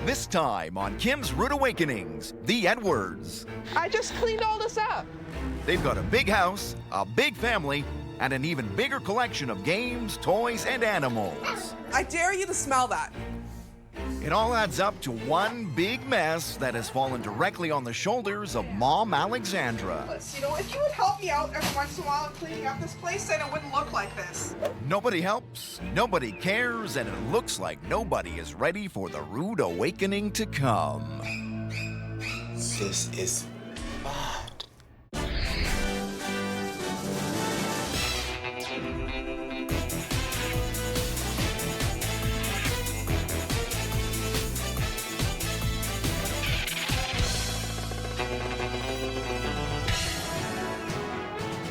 This time on Kim's Rude Awakenings, the Edwards. I just cleaned all this up. They've got a big house, a big family, and an even bigger collection of games, toys, and animals. I dare you to smell that. It all adds up to one big mess that has fallen directly on the shoulders of Mom Alexandra. You know, if you would help me out every once in a while in cleaning up this place, then it wouldn't look like this. Nobody helps, nobody cares, and it looks like nobody is ready for the rude awakening to come. This is bad.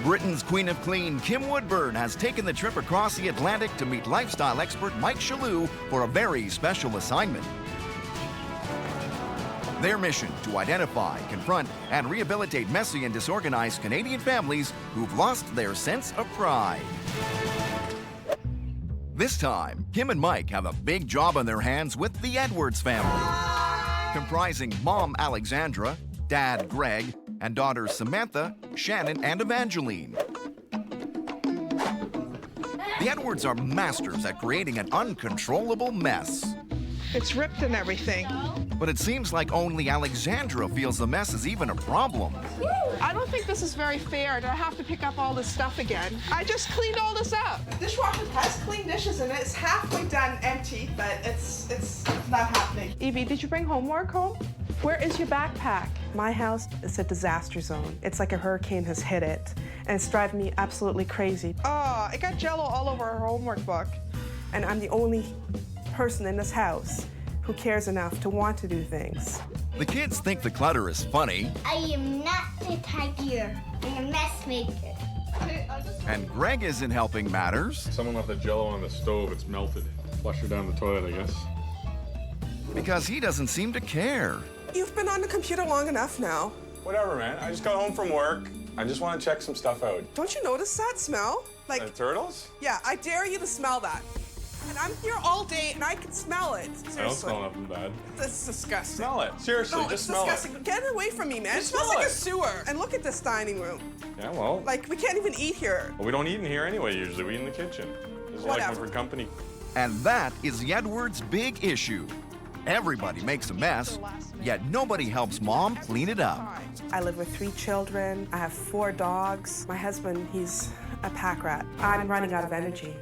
Britain's Queen of Clean, Kim Woodburn, has taken the trip across the Atlantic to meet lifestyle expert Mike Shaloo for a very special assignment. Their mission: to identify, confront, and rehabilitate messy and disorganized Canadian families who've lost their sense of pride. This time, Kim and Mike have a big job on their hands with the Edwards family, comprising Mom Alexandra, Dad Greg, and daughters Samantha, Shannon, and Evangeline. The Edwards are masters at creating an uncontrollable mess. It's ripped and everything. But it seems like only Alexandra feels the mess is even a problem. I don't think this is very fair to have to pick up all this stuff again. I just cleaned all this up. The dishwasher has clean dishes in it. It's halfway done empty, but it's not happening. Evie, did you bring homework home? Where is your backpack? My house is a disaster zone. It's like a hurricane has hit it, and it's driving me absolutely crazy. Oh, I got Jell-O all over her homework book. And I'm the only person in this house who cares enough to want to do things. The kids think the clutter is funny, I am not the tidier. I'm a mess maker. and Greg isn't helping matters Someone left the Jell-O on the stove. It's melted. Flush her down the toilet, I guess. because he doesn't seem to care. You've been on the computer long enough now. Whatever, man. I just got home from work. I just want to check some stuff out. Don't you notice that smell? Like, The turtles? yeah, I dare you to smell that. And I'm here all day and I can smell it. Seriously. I don't smell nothing bad. That's disgusting. Smell it. Seriously, No, just it's smell disgusting. Get it away from me, man. Just it smells smell like a it. sewer. And look at this dining room. it. Yeah, well, Like, we can't even eat here. we don't eat in here anyway, usually. We eat in the kitchen. This is like Whatever. for company. And that is the Edwards' big issue. Everybody makes a mess, yet nobody helps Mom clean it up. I live with 3 children. I have 4 dogs. My husband, he's a pack rat. I'm running out of energy.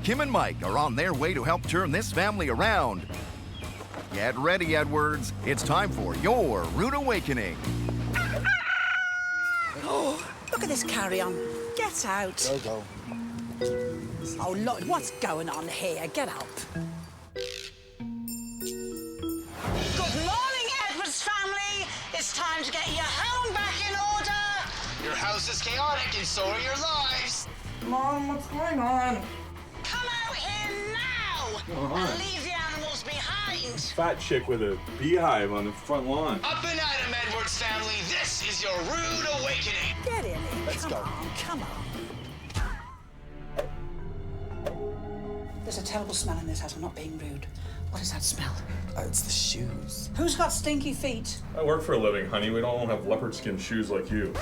Kim and Mike are on their way to help turn this family around. Get ready, Edwards. It's time for your rude awakening. Oh, look at this carry-on. Get out. Go. Oh, Lord, what's going on here? Get up. Good morning, Edwards family. It's time to get your home back in order. Your house is chaotic and so are your lives. Mom, what's going on? Come out here now and leave the animals behind. Fat chick with a beehive on the front lawn. Up and at 'em, Edwards family. This is your rude awakening. Get in here. Let's come go. on, come on. There's a terrible smell in this house. I'm not being rude. What is that smell? It's the shoes. Who's got stinky feet? I work for a living, honey. We don't have leopard skin shoes like you.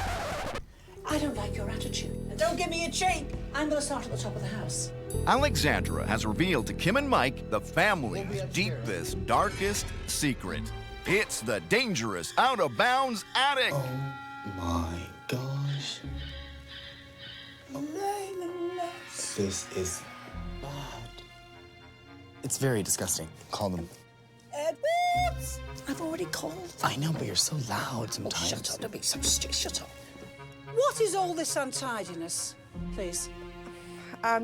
I don't like your attitude. And don't give me a cheek. I'm going to start at the top of the house. Alexandra has revealed to Kim and Mike the family's deepest, darkest secret. It's the dangerous, out-of-bounds attic. Oh my gosh. This is bad. It's very disgusting. Call them. Edwards! I've already called. I know, but you're so loud Oh, sometimes. shut up. Don't be so stupid. Shut up. What is all this untidiness, please?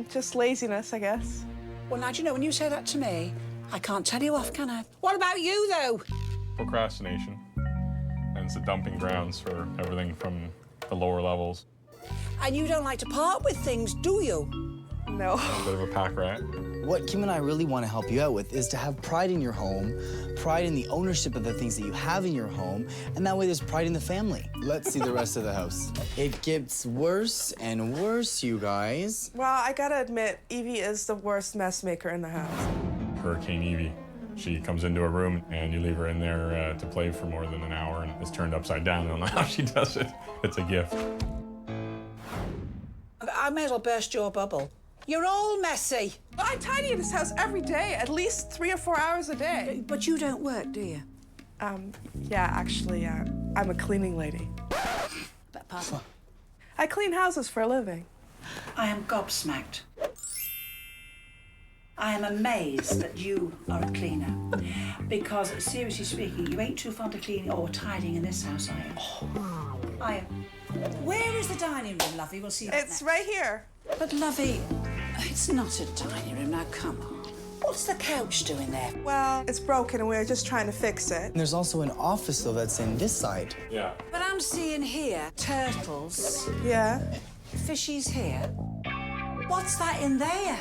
Just laziness, I guess. Well, now, do you know, when you say that to me, I can't tell you off, can I? What about you, though? Procrastination. And it's the dumping grounds for everything from the lower levels. And you don't like to part with things, do you? No. A bit of a pack rat. What Kim and I really want to help you out with is to have pride in your home, pride in the ownership of the things that you have in your home, and that way there's pride in the family. Let's see the rest of the house. It gets worse and worse, you guys. Well, I gotta admit, Evie is the worst mess maker in the house. Hurricane Evie. She comes into a room and you leave her in there to play for more than an hour and it's turned upside down. I don't know how she does it. It's a gift. I may as well burst your bubble. You're all messy. I tidy this house every day, at least 3 or 4 hours a day. But you don't work, do you? Yeah, actually, I'm a cleaning lady. But pardon? I clean houses for a living. I am gobsmacked. I am amazed that you are a cleaner. Because, seriously speaking, you ain't too fond of cleaning or tidying in this house, are you? Oh. I am. Where is the dining room, Lovey? We'll see you It's next. right here. But, Lovey, it's not a dining room. Now, come on. What's the couch doing there? Well, it's broken and we're just trying to fix it. And there's also an office, though, that's in this side. Yeah. But I'm seeing here turtles, Yeah. fishies here. What's that in there?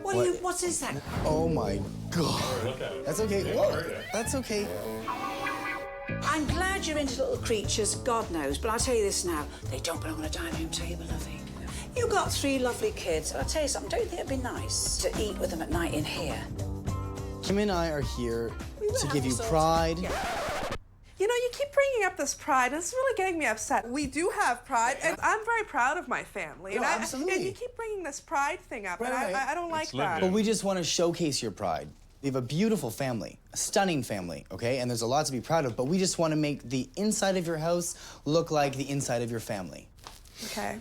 What is that? Oh my God. Look at it. That's okay. Yeah, Whoa, right there. that's okay. I'm glad you're into little creatures, God knows, but I'll tell you this now, they don't belong on a dining room table, Lovey. You've got 3 lovely kids, and I'll tell you something, don't you think it'd be nice to eat with them at night in here? Kim and I are here will to have give you this all pride. Yeah. You know, you keep bringing up this pride, and it's really getting me upset. We do have pride, and I'm very proud of my family. No, And absolutely. and you keep bringing this pride thing up, and Right. I don't like It's lived that. But we just want to showcase your pride. We have a beautiful family, a stunning family, okay? And there's a lot to be proud of, but we just want to make the inside of your house look like the inside of your family. Okay.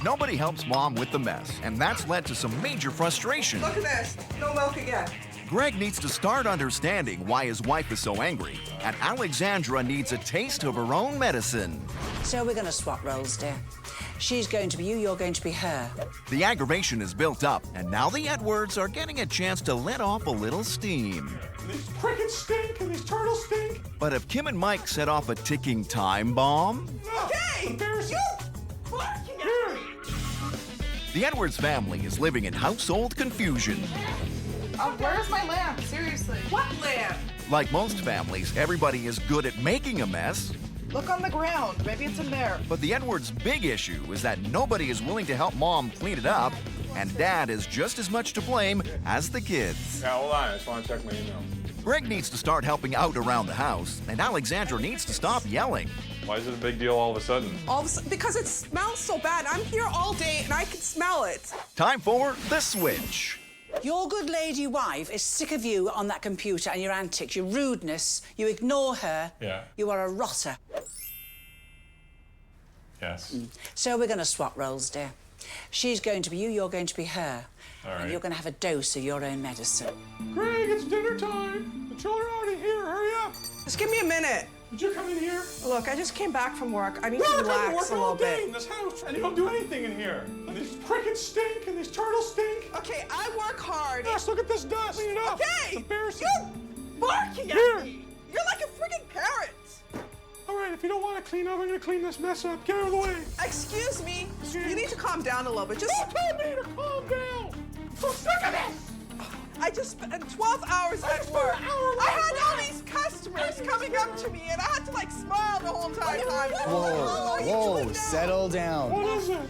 Nobody helps Mom with the mess, and that's led to some major frustration. Look at this. No milk again. Greg needs to start understanding why his wife is so angry, and Alexandra needs a taste of her own medicine. So we're going to swap roles, dear. She's going to be you, you're going to be her. The aggravation is built up, and now the Edwards are getting a chance to let off a little steam. These crickets stink and these turtles stink. But if Kim and Mike set off a ticking time bomb, Hey! Embarrassing. Barking at me! the Edwards family is living in household confusion. Where's my lamp? Seriously. What lamp? Like most families, everybody is good at making a mess, Look on the ground. Maybe it's in there. but the Edwards' big issue is that nobody is willing to help Mom clean it up, and Dad is just as much to blame as the kids. Yeah, hold on. I just want to check my email. Greg needs to start helping out around the house, and Alexandra needs to stop yelling. Why is it a big deal all of a sudden? All of a sudden, because it smells so bad. I'm here all day and I can smell it. Time for the switch. Your good lady wife is sick of you on that computer and your antics, your rudeness. You ignore her. Yeah. You are a rotter. Yes. So we're going to swap roles, dear. She's going to be you, you're going to be her. All right. And you're going to have a dose of your own medicine. Greg, it's dinner time. The children are already here. Hurry up. Just give me a minute. Did you come in here? Look, I just came back from work. I need to I've been relax working a all little day in bit. this house, and you don't do anything in here. And these crickets stink, and these turtles stink. Okay, I work hard. Yes, look at this dust. Clean it up. Okay! It's embarrassing. You barking Here. at me! You're like a friggin' parrot! All right, if you don't want to clean up, I'm going to clean this mess up. Get out of the way. Excuse me. You need to calm down a little bit. Just Don't tell me to calm down. I'm so sick of this. I just spent 12 hours at work. I had all these customers coming up to me and I had to like smile the whole entire time. Whoa, whoa, settle down. What is it?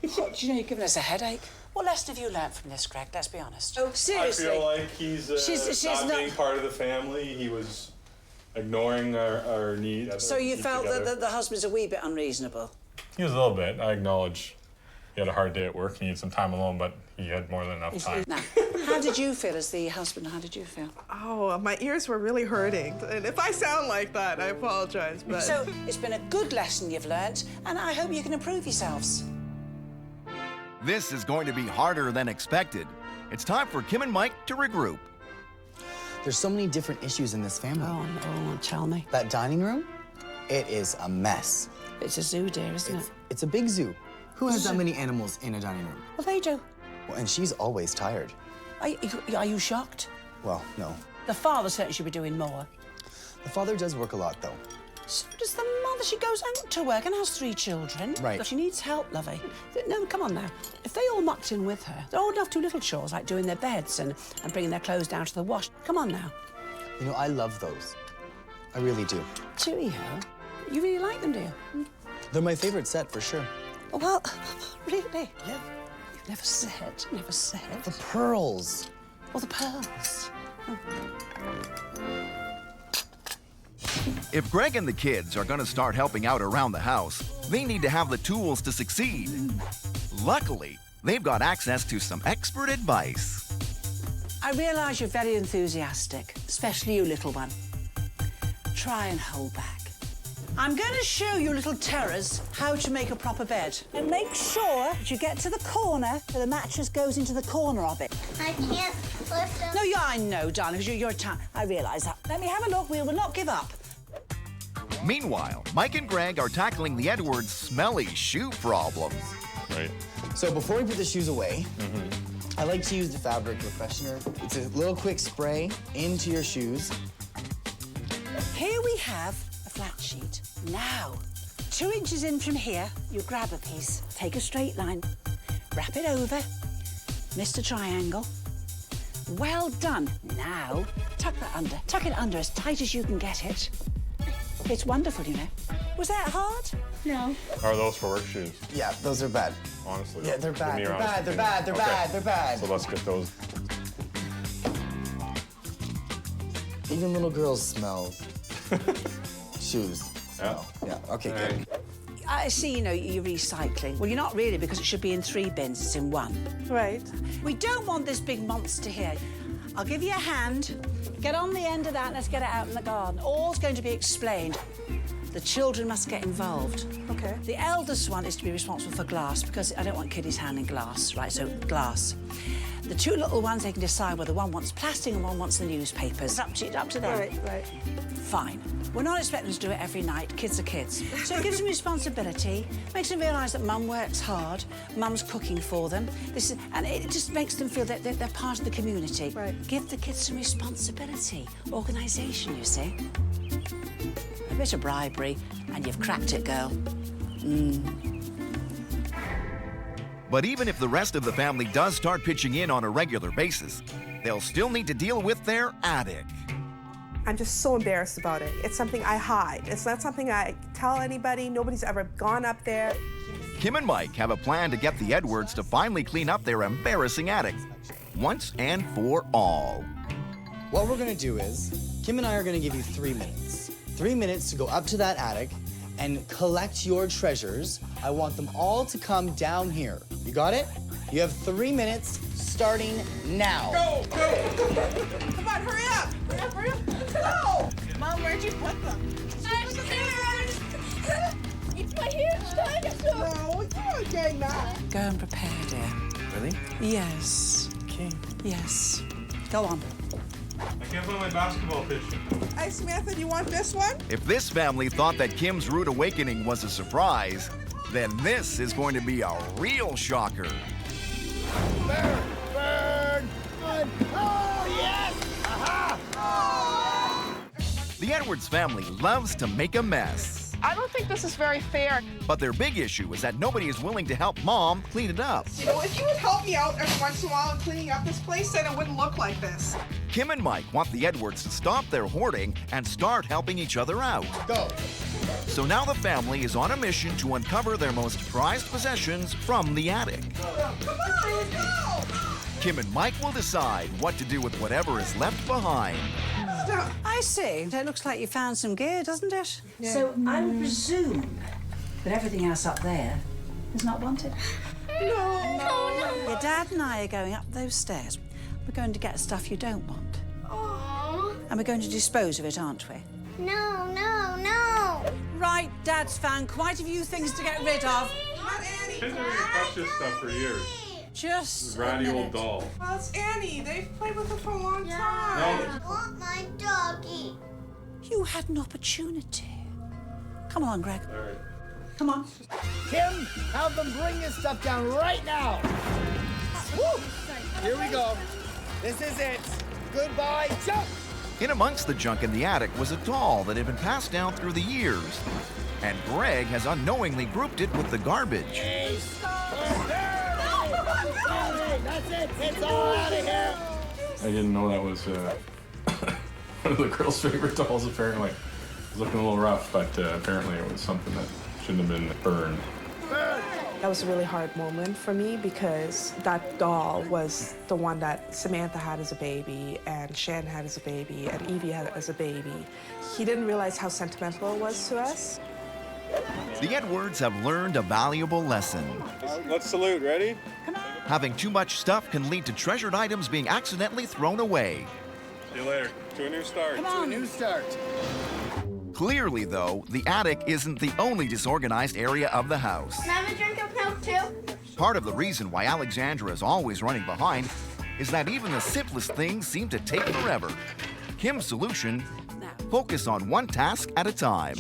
Do you know you're giving us a headache? What lesson have you learned from this, Greg? Let's be honest. Oh, seriously. I feel like he's She's not not- being part of the family. He was ignoring our need. So you felt that the husband's a wee bit unreasonable? He was a little bit. I acknowledge he had a hard day at work. He needed some time alone, but he had more than enough time. Now, how did you feel as the husband? How did you feel? Oh, my ears were really hurting. And if I sound like that, I apologize, but... So it's been a good lesson you've learnt, and I hope you can improve yourselves. This is going to be harder than expected. It's time for Kim and Mike to regroup. There's so many different issues in this family. Oh, no, tell me. That dining room, it is a mess. It's a zoo, dear, isn't it? It's a big zoo. Who has that many animals in a dining room? Well, they do. Well, and she's always tired. Are you shocked? Well, no. The father certainly should be doing more. The father does work a lot, though. So does the mother. Samantha, she goes out to work and has 3 children. Right. But she needs help, lovey. No, come on now. If they all mucked in with her, they're old enough to do little chores like doing their beds and bringing their clothes down to the wash. Come on now. You know, I love those. I really do. Do you? You really like them, do you? They're my favorite set, for sure. Oh, well, really? Yeah. You've never said. The pearls. Or the pearls. Oh. If Greg and the kids are going to start helping out around the house, they need to have the tools to succeed. Luckily, they've got access to some expert advice. I realise you're very enthusiastic, especially you, little one. Try and hold back. I'm going to show you little terrors how to make a proper bed. And make sure that you get to the corner where the mattress goes into the corner of it. I can't lift up. No, I know, darling, because you're I realise that. Let me have a look. We will not give up. Meanwhile, Mike and Greg are tackling the Edwards' smelly shoe problems. Right. So before we put the shoes away, I like to use the fabric refreshener. It's a little quick spray into your shoes. Here we have a flat sheet. Now, 2 inches in from here, you grab a piece, take a straight line, wrap it over, Mr. Triangle. Well done. Now, tuck that under. Tuck it under as tight as you can get it. It's wonderful, you know. Was that hard? No. Are those for work shoes? Yeah, those are bad. Honestly. Yeah, they're give bad. me your They're honest bad. They're opinion. bad. They're Okay. bad. They're bad. So let's get those. Even little girls smell shoes. Yeah. Yeah. Okay. Hey. Good. I see, you know, you're recycling. Well, you're not really, because it should be in 3 bins. It's in 1. Right. We don't want this big monster here. I'll give you a hand. Get on the end of that and let's get it out in the garden. All's going to be explained. The children must get involved. Okay. The eldest one is to be responsible for glass, because I don't want kiddies handling glass, right? So glass. The 2 little ones, they can decide whether one wants plastic and one wants the newspapers. It's up to them. Right. Fine. We're not expecting them to do it every night. Kids are kids. So it gives them responsibility, makes them realise that mum works hard, mum's cooking for them. And it just makes them feel that they're part of the community. Right. Give the kids some responsibility. Organisation, you see. A bit of bribery, and you've cracked it, girl. But even if the rest of the family does start pitching in on a regular basis, they'll still need to deal with their attic. I'm just so embarrassed about it. It's something I hide. It's not something I tell anybody. Nobody's ever gone up there. Kim and Mike have a plan to get the Edwards to finally clean up their embarrassing attic, once and for all. What we're gonna do is, Kim and I are gonna give you 3 minutes. 3 minutes to go up to that attic and collect your treasures. I want them all to come down here. You got it? You have 3 minutes starting now. Go! Come on, hurry up! Hurry up! Let's go! Mom, where'd you put them? I'm scared. It's my huge dinosaur. No, you weren't getting that. Go and prepare, dear. Really? Yes. Okay. Yes. Go on. I can't find my basketball pitcher. Hey, Samantha, do you want this one? If this family thought that Kim's rude awakening was a surprise, then this is going to be a real shocker. Burn! Good. Oh, yes! Aha! The Edwards family loves to make a mess. I don't think this is very fair. But their big issue is that nobody is willing to help Mom clean it up. You know, if you would help me out every once in a while in cleaning up this place, then it wouldn't look like this. Kim and Mike want the Edwards to stop their hoarding and start helping each other out. Go. So now the family is on a mission to uncover their most prized possessions from the attic. Come on, let's go! Kim and Mike will decide what to do with whatever is left behind. Stop. I see. It looks like you found some gear, doesn't it? So I would presume that everything else up there is not wanted. No. Your dad and I are going up those stairs. We're going to get stuff you don't want. Aww. And we're going to dispose of it, aren't we? No. Right, Dad's found quite a few things to get rid of. Not Annie. Kids haven't touched this stuff for years. Just Ratty a old minute. doll. Well, it's Annie. They've played with it for a long time. I want my doggy. You had an opportunity. Come along, Greg. All right. Come on. Kim, have them bring this stuff down right now. Woo! Here we go. This is it. Goodbye, jump! In amongst the junk in the attic was a doll that had been passed down through the years. and Greg has unknowingly grouped it with the garbage. That's it. It's all out of here. I didn't know that was one of the girls' favorite dolls, apparently. It was looking a little rough, but apparently it was something that shouldn't have been burned. That was a really hard moment for me because that doll was the one that Samantha had as a baby and Shan had as a baby and Evie had as a baby. He didn't realize how sentimental it was to us. The Edwards have learned a valuable lesson. Let's salute. Ready? Having too much stuff can lead to treasured items being accidentally thrown away. See you later. To a new start. To a new start. Clearly, though, the attic isn't the only disorganized area of the house. Can I have a drink of milk too? Part of the reason why Alexandra is always running behind is that even the simplest things seem to take forever. Kim's solution, focus on one task at a time.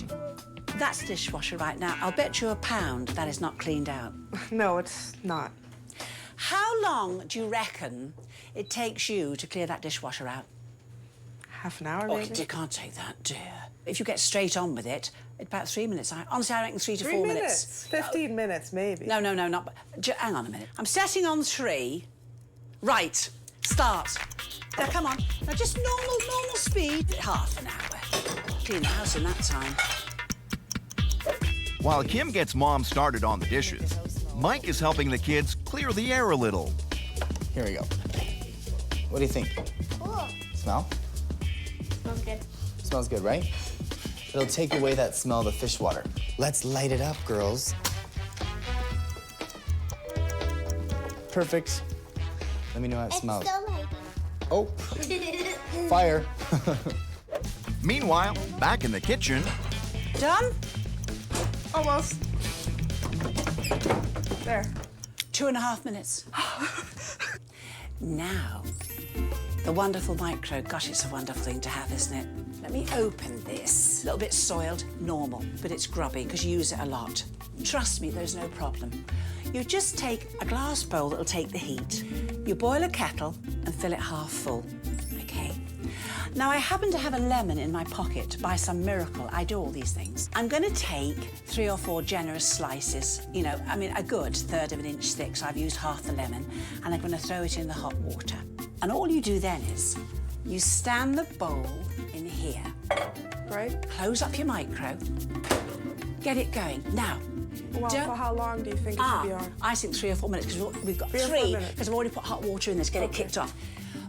That's the dishwasher right now. I'll bet you £1 that is not cleaned out. No, it's not. How long do you reckon it takes you to clear that dishwasher out? Half an hour, Oh, maybe? you can't take that, dear. If you get straight on with it, it's about 3 minutes. Honestly, I reckon 3 to 4 minutes. 15 minutes, maybe. No, not... Hang on a minute. I'm setting on 3. Right. Start. Now, come on. Now, just normal speed. Half an hour. Clean the house in that time. While Kim gets Mom started on the dishes, Mike is helping the kids clear the air a little. Here we go. What do you think? Cool. Smell? Smells good. Smells good, right? It'll take away that smell of the fish water. Let's light it up, girls. Perfect. Let me know how it smells. It's still light. Oh, fire. Meanwhile, back in the kitchen, Done? Almost. There. 2.5 minutes. Now, the wonderful micro. Gosh, it's a wonderful thing to have, isn't it? Let me open this. A little bit soiled, normal, but it's grubby because you use it a lot. Trust me, there's no problem. You just take a glass bowl that'll take the heat. You boil a kettle and fill it half full, okay? Now, I happen to have a lemon in my pocket. By some miracle, I do all these things. I'm going to take 3 or 4 generous slices, you know, I mean, a good 1/3 of an inch thick, so I've used half the lemon, and I'm going to throw it in the hot water. And all you do then is you stand the bowl in here, Right? close up your micro, get it going. Now, Well, for how long do you think it should be on? I think 3 or 4 minutes, because we've got 3 or 4 3, minutes. because I've already put hot water in this, get it kicked off.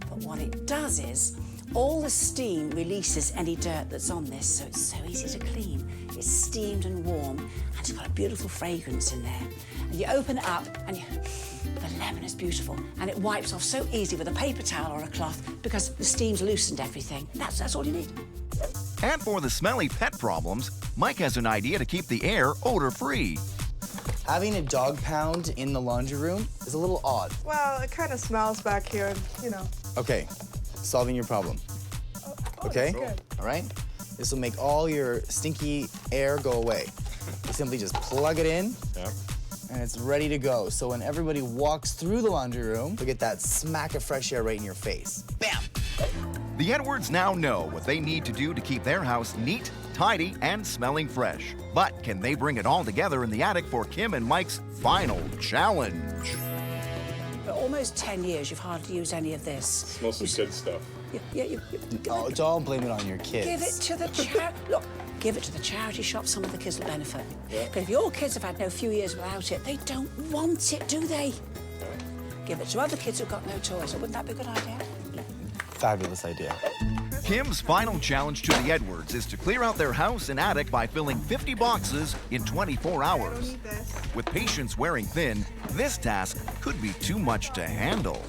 But what it does is, all the steam releases any dirt that's on this, so it's so easy to clean. It's steamed and warm, and it's got a beautiful fragrance in there. And you open it up, and the lemon is beautiful, and it wipes off so easy with a paper towel or a cloth because the steam's loosened everything. That's all you need. and for the smelly pet problems, Mike has an idea to keep the air odor-free. Having a dog pound in the laundry room is a little odd. Well, it kind of smells back here, and, you know. Okay, solving your problem. Okay? that's good. All right? This will make all your stinky air go away. You simply just plug it in, and it's ready to go. So when everybody walks through the laundry room, you'll get that smack of fresh air right in your face. Bam! The Edwards now know what they need to do to keep their house neat, tidy, and smelling fresh. But can they bring it all together in the attic for Kim and Mike's final challenge? For almost 10 years, you've hardly used any of this. Smells some good stuff. Oh, don't blame it on your kids. Give it to the charity. Look, give it to the charity shop. Some of the kids will benefit. But if your kids have had no few years without it, they don't want it, do they? Give it to other kids who've got no toys. Wouldn't that be a good idea? Fabulous idea. Kim's final challenge to the Edwards is to clear out their house and attic by filling 50 boxes in 24 I don't hours. need this. With patience wearing thin, this task could be too much to handle.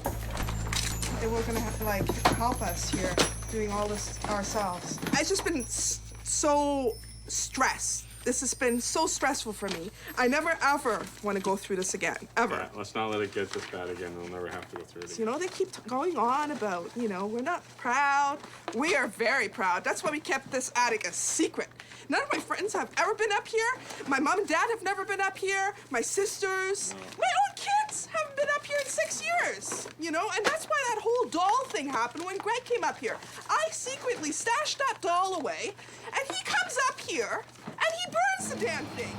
They were gonna have to like help us here doing all this ourselves. It's just been so stressed. This has been so stressful for me. I never ever want to go through this again, ever. Yeah, let's not let it get this bad again. We'll never have to go through it again. You know, they keep going on about, you know, we're not proud. We are very proud. That's why we kept this attic a secret. None of my friends have ever been up here. My mom and dad have never been up here. My sisters, my own kids haven't been up here in 6 years. You know, and that's why that whole doll thing happened when Greg came up here. I secretly stashed that doll away, and he comes up here, and he burns fix the damn thing.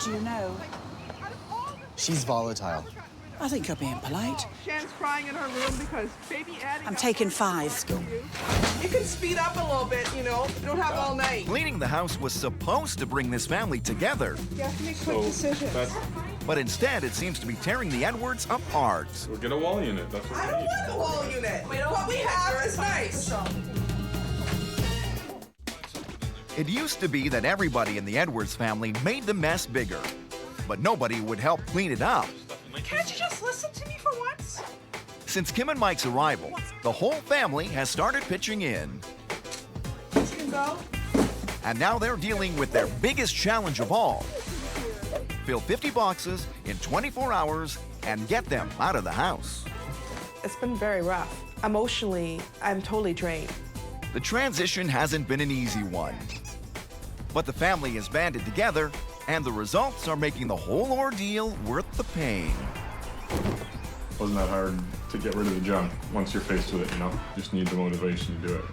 Do you know? She's volatile. I think you're being polite. Shan's crying in her room because baby Addie... I'm taking 5. You can speed up a little bit, you know. You don't have all night. Cleaning the house was supposed to bring this family together, You have to make quick decisions. but instead it seems to be tearing the Edwards apart. We'll get a wall unit. That's what I we don't need. want a wall unit. What we have is nice. It used to be that everybody in the Edwards family made the mess bigger, but nobody would help clean it up. Can't you just listen to me for once? Since Kim and Mike's arrival, the whole family has started pitching in. This can go. And now they're dealing with their biggest challenge of all. Fill 50 boxes in 24 hours and get them out of the house. It's been very rough. Emotionally, I'm totally drained. The transition hasn't been an easy one. But the family has banded together, and the results are making the whole ordeal worth the pain. Wasn't that hard to get rid of the junk once you're faced with it, you know? Just need the motivation to do it.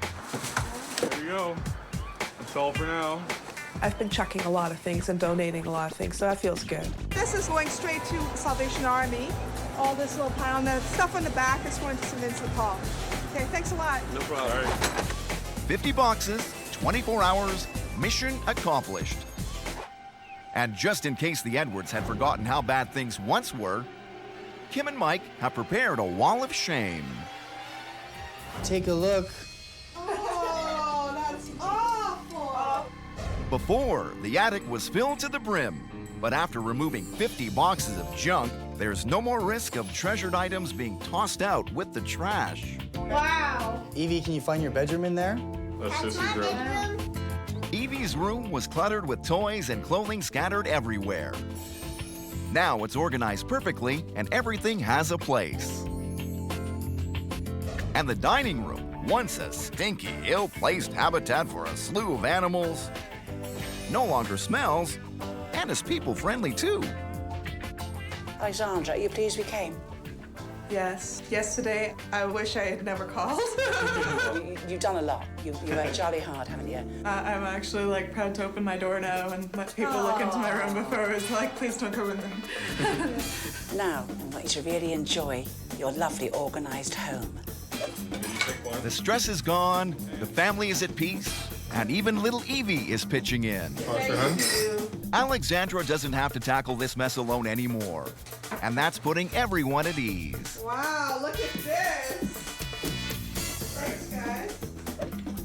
There you go. That's all for now. I've been chucking a lot of things and donating a lot of things, so that feels good. This is going straight to Salvation Army. All this little pile, and the stuff on the back is going to St. Vincent Paul. Okay, thanks a lot. No problem. All right. 50 boxes, 24 hours, mission accomplished. And just in case the Edwards had forgotten how bad things once were, Kim and Mike have prepared a wall of shame. Take a look. Oh, that's awful. Before, the attic was filled to the brim, but after removing 50 boxes of junk, there's no more risk of treasured items being tossed out with the trash. Wow. Evie, can you find your bedroom in there? That's That's Sissy's my room. bedroom. Evie's room was cluttered with toys and clothing scattered everywhere. Now it's organized perfectly and everything has a place. And the dining room, once a stinky, ill-placed habitat for a slew of animals, no longer smells and is people-friendly too. Alexandra, are you pleased we came? Yes. Yesterday, I wish I had never called. You've done a lot. You worked jolly hard, haven't you? I'm actually like proud to open my door now and let people look into my room before it was like, please don't go in there. Now, I want you to really enjoy your lovely organised home. The stress is gone, the family is at peace, and even little Evie is pitching in. Alexandra doesn't have to tackle this mess alone anymore, and that's putting everyone at ease. Wow, look at this. Thanks, guys.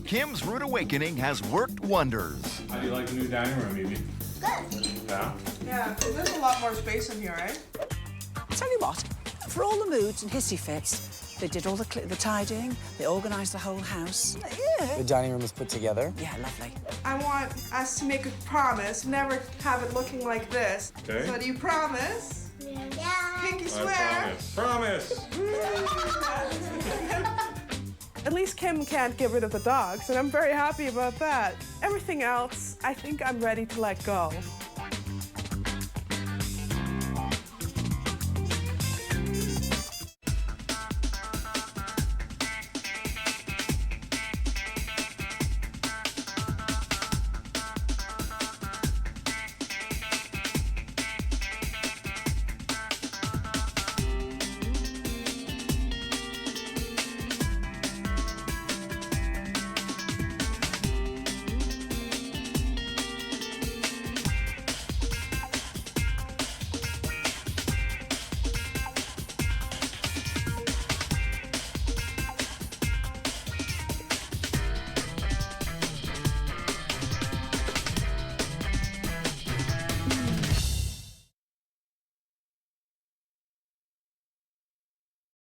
Kim's rude awakening has worked wonders. How do you like the new dining room, Evie? Good. Yeah? Yeah, there's a lot more space in here, right? Tell you what, for all the moods and hissy fits, they did all the tidying, they organised the whole house. Yeah. The dining room was put together. Yeah, lovely. I want us to make a promise, never have it looking like this. Okay. So do you promise? Yeah. Pinky swear. Promise. At least Kim can't get rid of the dogs, and I'm very happy about that. Everything else, I think I'm ready to let go.